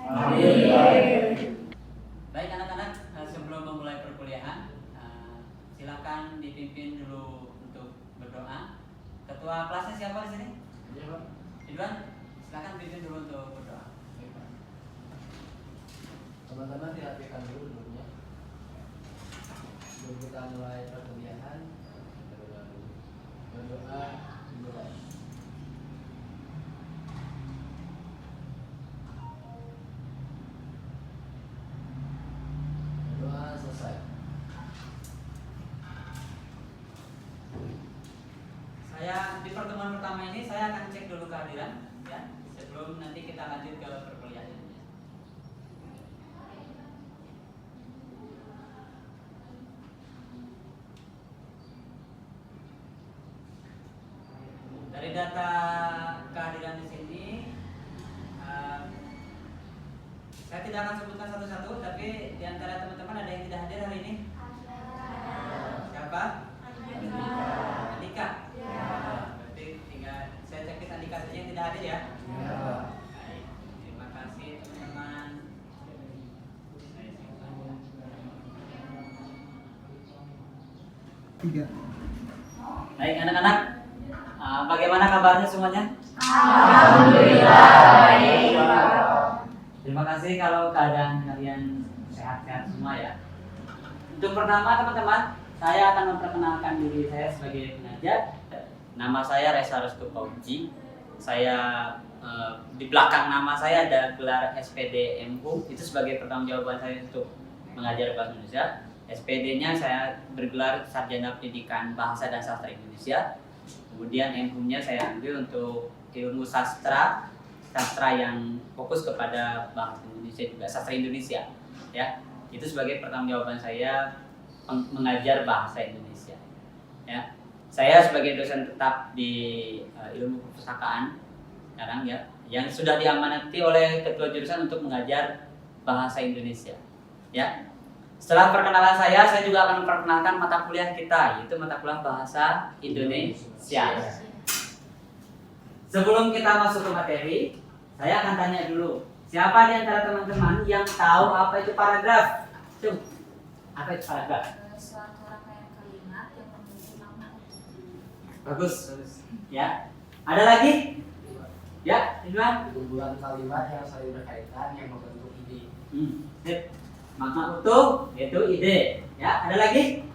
Amin. Baik anak-anak, sebelum memulai perkuliahan, silakan dipimpin dulu untuk berdoa. Ketua kelasnya siapa di sini? Ridwan, silakan pimpin dulu untuk berdoa. Teman-teman dirapikan dulu dulunya. Sebelum kita mulai perkuliahan, berdoa dimulai. Berdoa selesai. Saya di pertemuan pertama ini saya akan cek dulu kehadiran, ya, sebelum nanti kita lanjut ke perkuliahan. Dari data kehadiran di sini, saya tidak akan sebutkan satu-satu, tapi di antara teman-teman ada yang tidak hadir hari ini? Siapa? Andika. Berarti tinggal saya cek Andika saja yang tidak hadir ya. Baik, terima kasih teman-teman. Tiga. Baik anak-anak, bagaimana kabarnya semuanya? Alhamdulillah baik. Terima kasih kalau keadaan kalian sehat-sehat semua ya. Untuk pertama teman-teman, saya akan memperkenalkan diri saya sebagai pengajar. Nama saya Resa Restu Pauji. Saya di belakang nama saya ada gelar SPD MHU. Itu sebagai pertanggungjawaban saya untuk mengajar bahasa Indonesia. SPD-nya saya bergelar Sarjana Pendidikan Bahasa dan Sastra Indonesia. Kemudian MHU-nya saya ambil untuk ilmu sastra yang fokus kepada bahasa Indonesia juga, sastra Indonesia ya. Itu sebagai pertanggungjawaban saya mengajar bahasa Indonesia ya. Saya sebagai dosen tetap di ilmu perpustakaan sekarang ya, yang sudah diamanati oleh ketua jurusan untuk mengajar bahasa Indonesia ya. Setelah perkenalan saya juga akan memperkenalkan mata kuliah kita, yaitu mata kuliah bahasa Indonesia. Sebelum kita masuk ke materi, saya akan tanya dulu, siapa di antara teman-teman yang tahu apa itu paragraf? Apa itu paragraf? Suatu rangkaian kalimat yang memiliki makna. Bagus. Ya. Ada lagi? Ya, Ridwan. Kumpulan kalimat yang saling berkaitan yang membentuk ide. Sip. Makna utuh yaitu ide. Ya, ada lagi?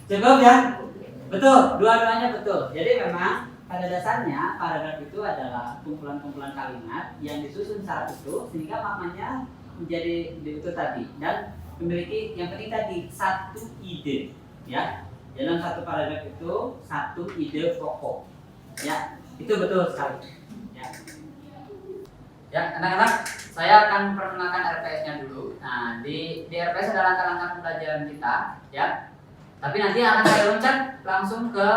Cukup ya? Betul, dua-duanya betul. Jadi memang pada dasarnya paragraf itu adalah kumpulan-kumpulan kalimat yang disusun secara utuh sehingga maknanya menjadi utuh tadi dan memiliki yang penting tadi satu ide ya. Dalam satu paragraf itu satu ide pokok ya, itu betul sekali ya. Ya anak-anak, saya akan perkenalkan RPS-nya dulu. Nah di RPS ada langkah-langkah pembelajaran kita ya, tapi nanti akan saya loncat langsung ke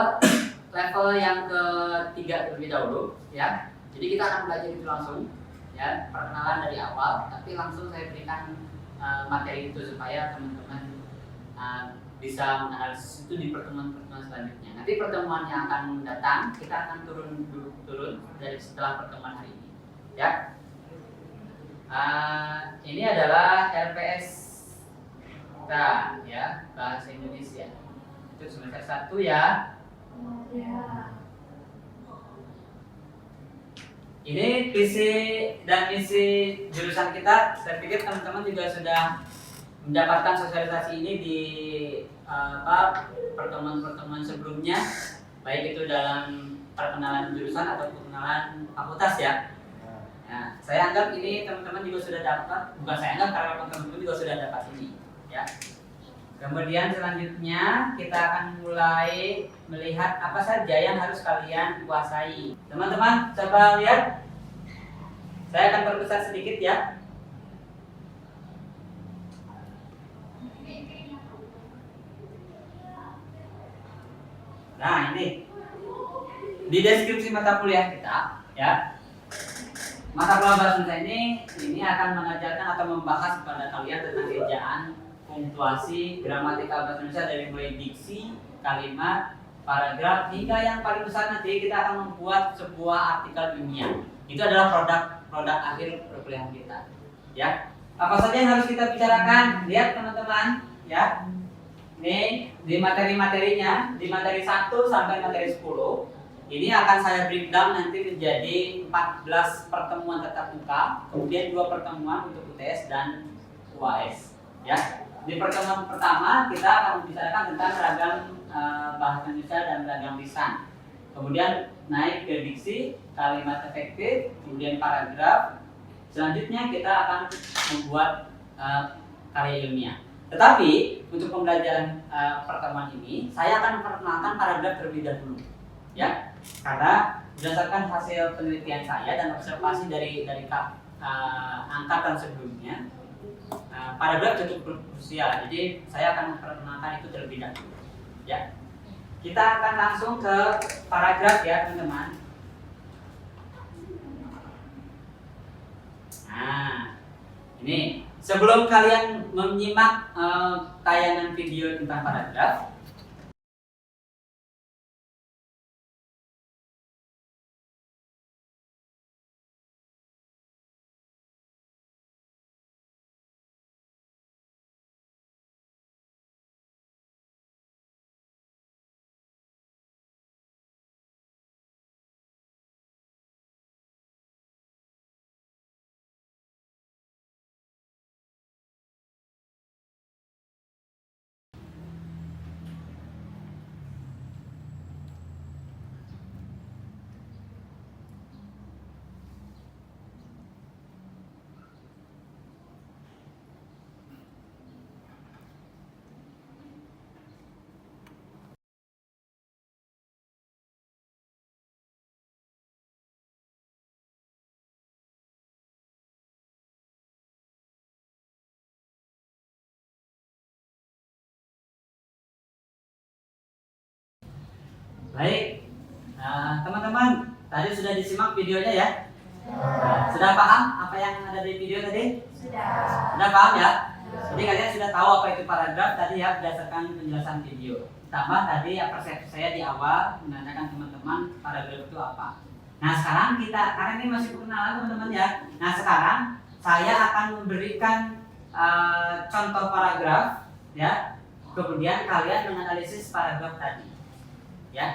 level yang ketiga terlebih dahulu ya. Jadi kita akan belajar itu langsung ya, perkenalan dari awal, tapi langsung saya berikan materi itu supaya teman-teman bisa menganalisis itu di pertemuan-pertemuan selanjutnya. Nanti pertemuan yang akan datang kita akan turun dari setelah pertemuan hari ini ya. Ini adalah RPS kita ya, bahasa Indonesia. Itu semester 1 ya. Ini visi dan misi jurusan kita. Saya pikir teman-teman juga sudah mendapatkan sosialisasi ini di pertemuan-pertemuan sebelumnya, baik itu dalam perkenalan jurusan atau perkenalan fakultas ya. Nah, saya anggap ini teman-teman juga sudah dapat, bukan saya anggap karena teman-teman juga sudah dapat ini ya. Kemudian selanjutnya kita akan mulai melihat apa saja yang harus kalian kuasai. Teman-teman coba lihat, saya akan perbesar sedikit ya. Nah ini di deskripsi mata kuliah kita ya. Mata kuliah bahasa Indonesia ini akan mengajarkan atau membahas kepada kalian tentang ejaan, punktuasi, gramatikal bahasa Indonesia dari mulai diksi, kalimat, paragraf hingga yang paling besar nanti kita akan membuat sebuah artikel ilmiah. Itu adalah produk akhir perkuliahan kita. Ya, apa saja yang harus kita bicarakan? Lihat teman-teman, ya. Ini di materi-materinya, di materi 1 sampai materi 10. Ini akan saya breakdown nanti menjadi 14 pertemuan tatap muka, kemudian 2 pertemuan untuk UTS dan UAS. Ya, di pertemuan pertama kita akan membicarakan tentang ragam bahasa Indonesia dan ragam lisan. Kemudian naik ke diksi, kalimat efektif, kemudian paragraf. Selanjutnya kita akan membuat karya ilmiah. Tetapi untuk pembelajaran pertemuan ini, saya akan memperkenalkan paragraf terlebih dahulu, ya. Karena berdasarkan hasil penelitian saya dan observasi dari angkatan sebelumnya, paragraf cukup krusial. Jadi saya akan memperkenalkan itu terlebih dahulu, ya. Kita akan langsung ke paragraf ya teman-teman. Nah, ini sebelum kalian menyimak tayangan video tentang paragraf, baik, teman-teman, tadi sudah disimak videonya ya? Sudah paham apa yang ada di video tadi? Sudah paham ya? Jadi kalian sudah tahu apa itu paragraf tadi ya berdasarkan penjelasan video. Tambah tadi ya persepsi saya di awal menanyakan teman-teman paragraf itu apa. Nah sekarang kita, karena ini masih perkenalan teman-teman ya. Nah sekarang saya akan memberikan contoh paragraf ya. Kemudian kalian menganalisis paragraf tadi. Ya,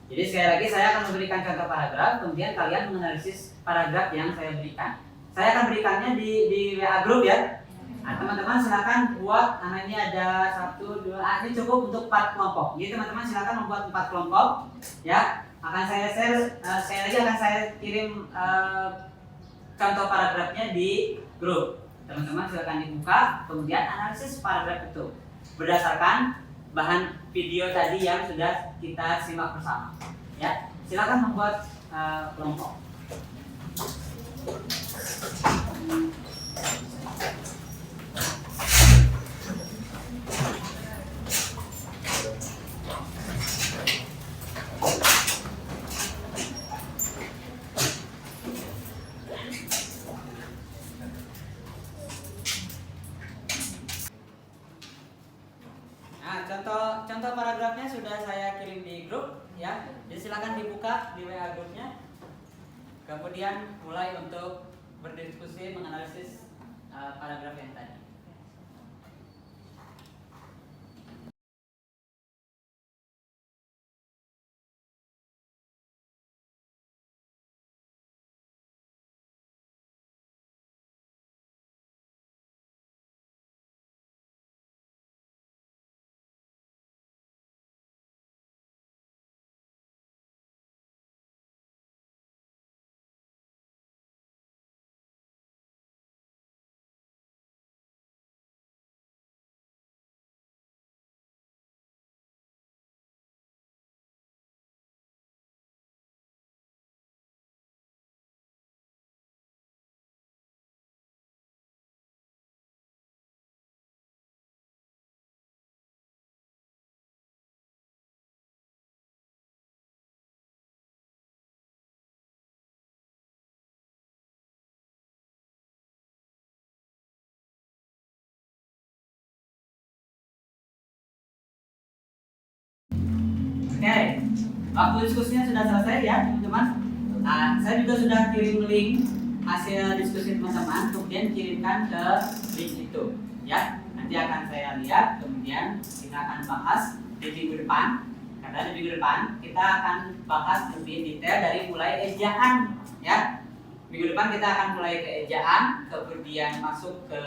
jadi sekali lagi saya akan memberikan contoh paragraf, kemudian kalian menganalisis paragraf yang saya berikan. Saya akan berikannya di WA group ya. Nah, teman-teman silakan buat. Nah, ini ada 1, 2, ini cukup untuk 4 kelompok. Jadi teman-teman silakan membuat 4 kelompok. Ya, akan saya share. Sekali lagi akan saya kirim contoh paragrafnya di grup. Teman-teman silakan dibuka, kemudian analisis paragraf itu berdasarkan bahan video tadi yang sudah kita simak bersama. Ya, silakan membuat kelompok. Contoh paragrafnya sudah saya kirim di grup ya. Jadi silakan dibuka di WA grupnya. Kemudian mulai untuk berdiskusi menganalisis paragraf yang tadi. Oke, waktu diskusinya sudah selesai ya teman-teman. Nah, saya juga sudah kirim link hasil diskusi teman-teman, kemudian kirimkan ke link itu, ya. Nanti akan saya lihat, kemudian kita akan bahas di minggu depan. Karena di minggu depan kita akan bahas lebih detail dari mulai ejaan, ya. Minggu depan kita akan mulai ke ejaan, kemudian masuk ke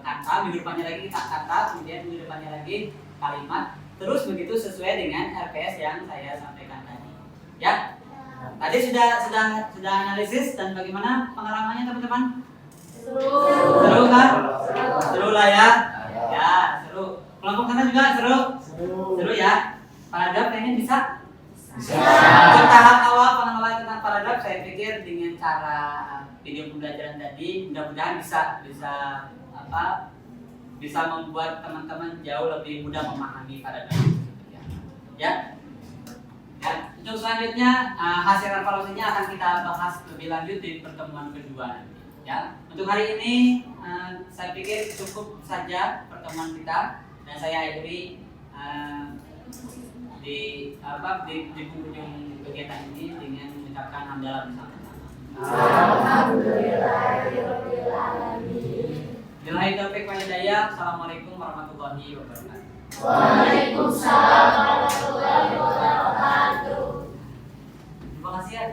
kata. Minggu depannya lagi kita kata, kemudian minggu depannya lagi kalimat. Terus begitu sesuai dengan RPS yang saya sampaikan tadi, ya. Tadi sudah analisis dan bagaimana pengalamannya teman-teman? Seru kan? Seru lah ya. Ya, seru. Kelompok sana juga seru. Seru ya. Paragraf kayaknya bisa. Untuk tahap awal pengenalan tentang paragraf, saya pikir dengan cara video pembelajaran tadi mudah-mudahan bisa membuat teman-teman jauh lebih mudah memahami paragraf. Ya. Untuk selanjutnya hasil evaluasinya akan kita bahas lebih lanjut di pertemuan kedua. Ya. Untuk hari ini saya pikir cukup saja pertemuan kita dan saya akhiri di penghujung kegiatan ini dengan mengucapkan hamdalah bersama-sama. Alhamdulillahirabbil alamin. Billahi taufiq wal hidayah. Assalamualaikum warahmatullahi wabarakatuh. Waalaikumsalam warahmatullahi wabarakatuh. Terima kasih ya.